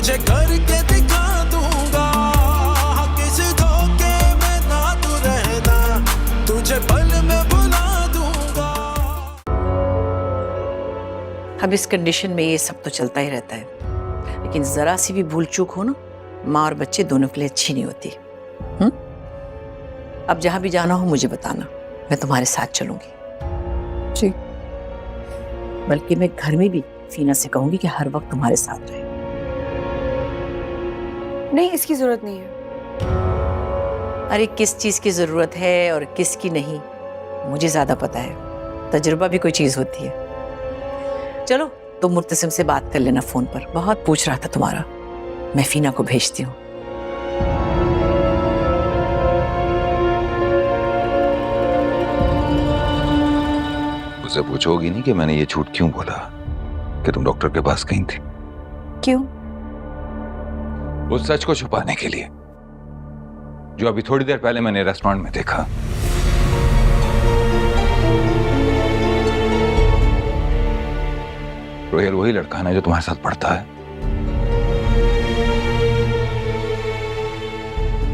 तुझे करके दिखा दूंगा, किसी धोखे में ना तू रहना, तुझे पल में भुला दूंगा। अब इस कंडीशन में ये सब तो चलता ही रहता है, लेकिन जरा सी भी भूल चूक हो ना, माँ और बच्चे दोनों के लिए अच्छी नहीं होती। अब जहां भी जाना हो मुझे बताना, मैं तुम्हारे साथ चलूंगी। जी। बल्कि मैं घर में भी फीना से कहूंगी कि हर वक्त तुम्हारे साथ रहे। नहीं, इसकी जरूरत नहीं है। अरे किस चीज की जरूरत है और किसकी नहीं, मुझे ज्यादा पता है। तजुर्बा भी कोई चीज होती है। चलो तुम मुर्तसिम से बात कर लेना फोन पर, बहुत पूछ रहा था तुम्हारा। मैं फीना को भेजती हूँ। उसे पूछोगी नहीं कि मैंने ये झूठ क्यों बोला कि तुम डॉक्टर के पास गई थी? क्यों? उस सच को छुपाने के लिए जो अभी थोड़ी देर पहले मैंने रेस्टोरेंट में देखा। रोहेल वही लड़का है ना जो तुम्हारे साथ पढ़ता है?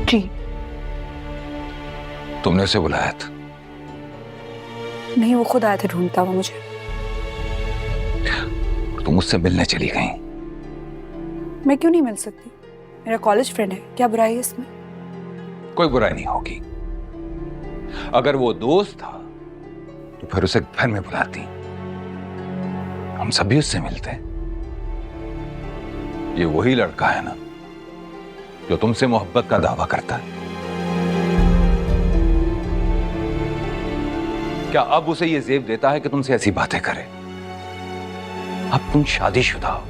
जी। तुमने उसे बुलाया था? नहीं, वो खुद आया था ढूंढता हुआ मुझे। तुम उससे मिलने चली गई? मैं क्यों नहीं मिल सकती? मेरा कॉलेज फ्रेंड है, क्या बुराई है इसमें? कोई बुराई नहीं होगी। अगर वो दोस्त था तो फिर उसे घर में बुलाती, हम सभी उससे मिलते। ये वही लड़का है ना जो तुमसे मोहब्बत का दावा करता है। क्या अब उसे ये जेब देता है कि तुमसे ऐसी बातें करे? अब तुम शादीशुदा हो,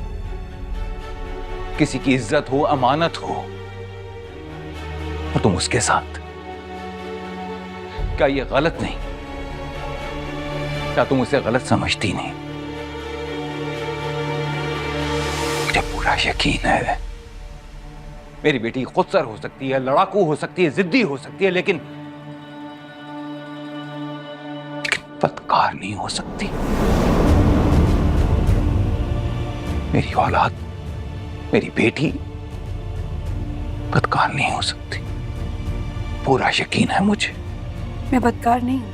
किसी की इज्जत हो, अमानत हो, और तुम उसके साथ। क्या ये गलत नहीं? क्या तुम उसे गलत समझती नहीं? मुझे पूरा यकीन है मेरी बेटी खुदसर हो सकती है, लड़ाकू हो सकती है, जिद्दी हो सकती है, लेकिन बदकार नहीं हो सकती। मेरी औलाद, मेरी बेटी बदकार नहीं हो सकती। पूरा यकीन है मुझे। मैं बदकार नहीं हूं।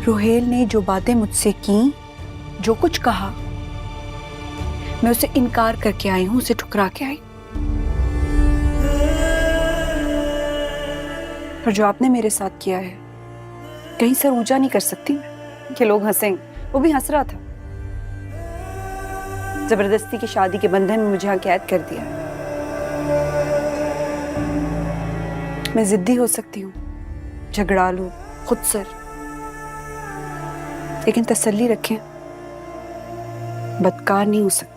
रोहेल ने जो बातें मुझसे की, जो कुछ कहा, मैं उसे इनकार करके आई हूं, उसे ठुकरा के आई। और जो आपने मेरे साथ किया है, कहीं सर ऊंचा नहीं कर सकती मैं कि लोग हंसेंगे। वो भी हंस रहा था। जबरदस्ती की शादी के बंधन में मुझे यहाँ कैद कर दिया। मैं जिद्दी हो सकती हूँ, झगड़ालू, खुदसर, लेकिन तसल्ली रखें, बदकार नहीं हो सकती।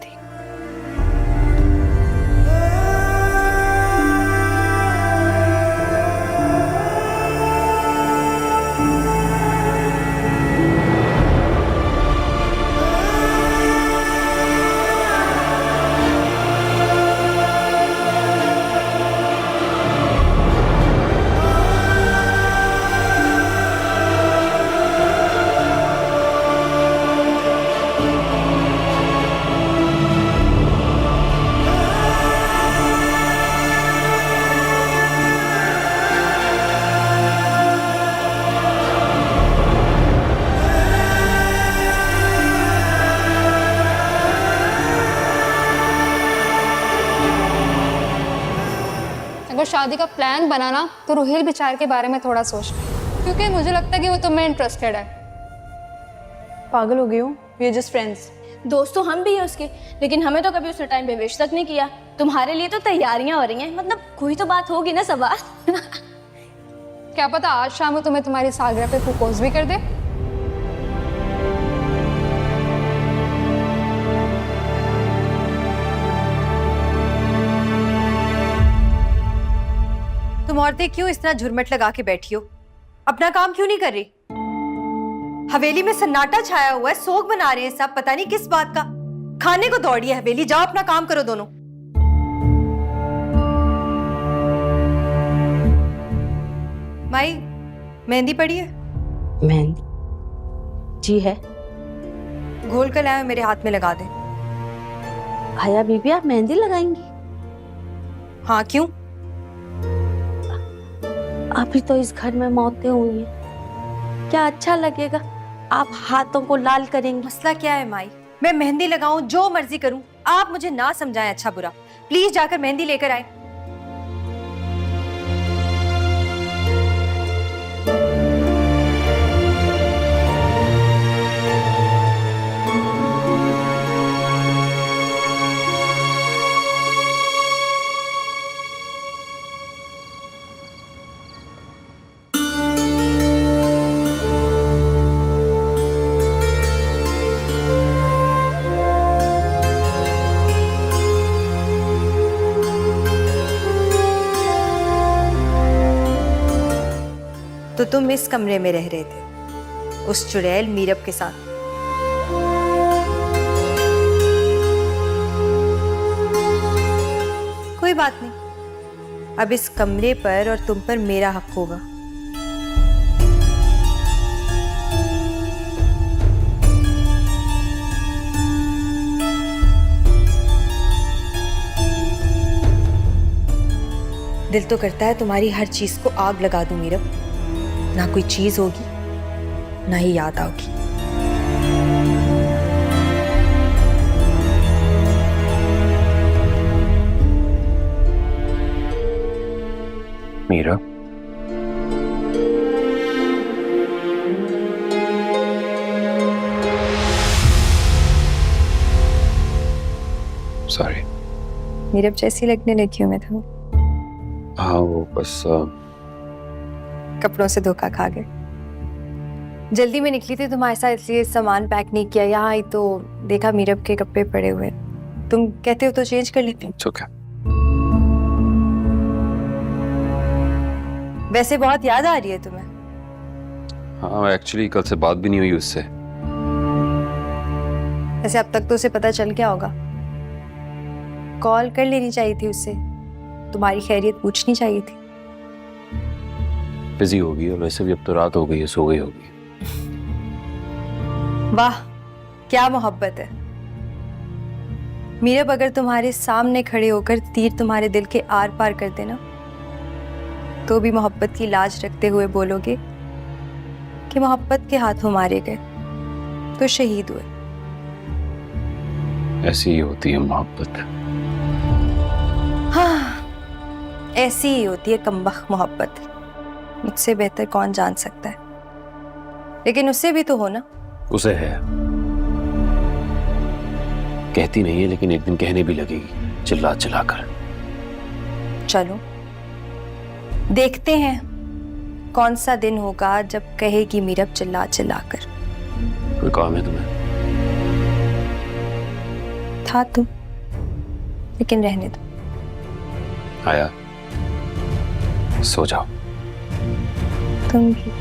अगर शादी का प्लान बनाना तो रोहिल बेचारे के बारे में थोड़ा सोच, क्योंकि मुझे लगता है कि वो तुम में इंटरेस्टेड है। पागल हो गई हूँ, वी आर जस्ट फ्रेंड्स। दोस्त तो हम भी हैं उसके, लेकिन हमें तो कभी उसने टाइम पे विश तक नहीं किया। तुम्हारे लिए तो तैयारियां हो रही हैं, मतलब कोई तो बात होगी ना सबा। क्या पता आज शाम को तुम्हें तुम्हारी सालगिरह पे प्रपोज भी कर दे। तुम औरतें क्यों इस तरह झुरमट लगा के बैठी हो? अपना काम क्यों नहीं कर रही? हवेली में सन्नाटा छाया हुआ है, सोग मना रहे हैं सब, पता नहीं किस बात का। खाने को दौड़ी है हवेली, जाओ अपना काम करो दोनों। माई, मेहंदी पड़ी है? मेहंदी जी है। घोल कर लाए, मेरे हाथ में लगा दे। भैया बीबी आप मेहंदी लगाएंगी? हाँ, क्यों? अभी तो इस घर में मौतें हुई हैं, क्या अच्छा लगेगा आप हाथों को लाल करेंगी? मसला क्या है माई? मैं मेहंदी लगाऊं, जो मर्जी करूं, आप मुझे ना समझाएं अच्छा बुरा। प्लीज जाकर मेहंदी लेकर आए। तो तुम इस कमरे में रह रहे थे उस चुड़ैल मीरब के साथ? कोई बात नहीं, अब इस कमरे पर और तुम पर मेरा हक होगा। दिल तो करता है तुम्हारी हर चीज को आग लगा दूं मीरब। ना कोई चीज होगी, ना ही याद आओगी। मीरा, सॉरी। मीरब जैसी लगने लगी हूँ मैं तुम्हें। हाँ, वो बस कपड़ों से धोखा खा गए। जल्दी में निकली थी तुम्हारे साथ, इसलिए सामान पैक नहीं किया। यहाँ आई तो देखा मीरब के कपड़े पड़े हुए। तुम कहते हो तो चेंज कर लेती। okay. वैसे बहुत याद आ रही है तुम्हें। हाँ, एक्चुअली कल से बात भी नहीं हुई उससे। वैसे अब तक तो उसे पता चल गया होगा। कॉल कर लेनी चाहिए थी उससे, तुम्हारी खैरियत पूछनी चाहिए थी। बिजी होगी, और वैसे भी अब तो रात हो गई है, सो गई होगी। वाह, क्या मोहब्बत है मीरब। अगर तुम्हारे सामने खड़े होकर तीर तुम्हारे दिल के आर पार कर देना, तो भी मोहब्बत की लाज रखते हुए बोलोगे कि मोहब्बत के हाथों मारे गए तो शहीद हुए। ऐसी ही होती है मोहब्बत। हाँ, ऐसी ही होती है कमबख्त मोहब्बत। मुझसे बेहतर कौन जान सकता है, लेकिन उससे भी तो हो ना। उसे है, कहती नहीं है, लेकिन एक दिन कहने भी लगेगी, चिल्ला चिल्ला कर। चलो देखते हैं कौन सा दिन होगा जब कहेगी मीरब चिल्ला चिल्ला कर। कोई काम है तुम्हें? था तुम, लेकिन रहने दो। आया, सो जाओ। तुम भी।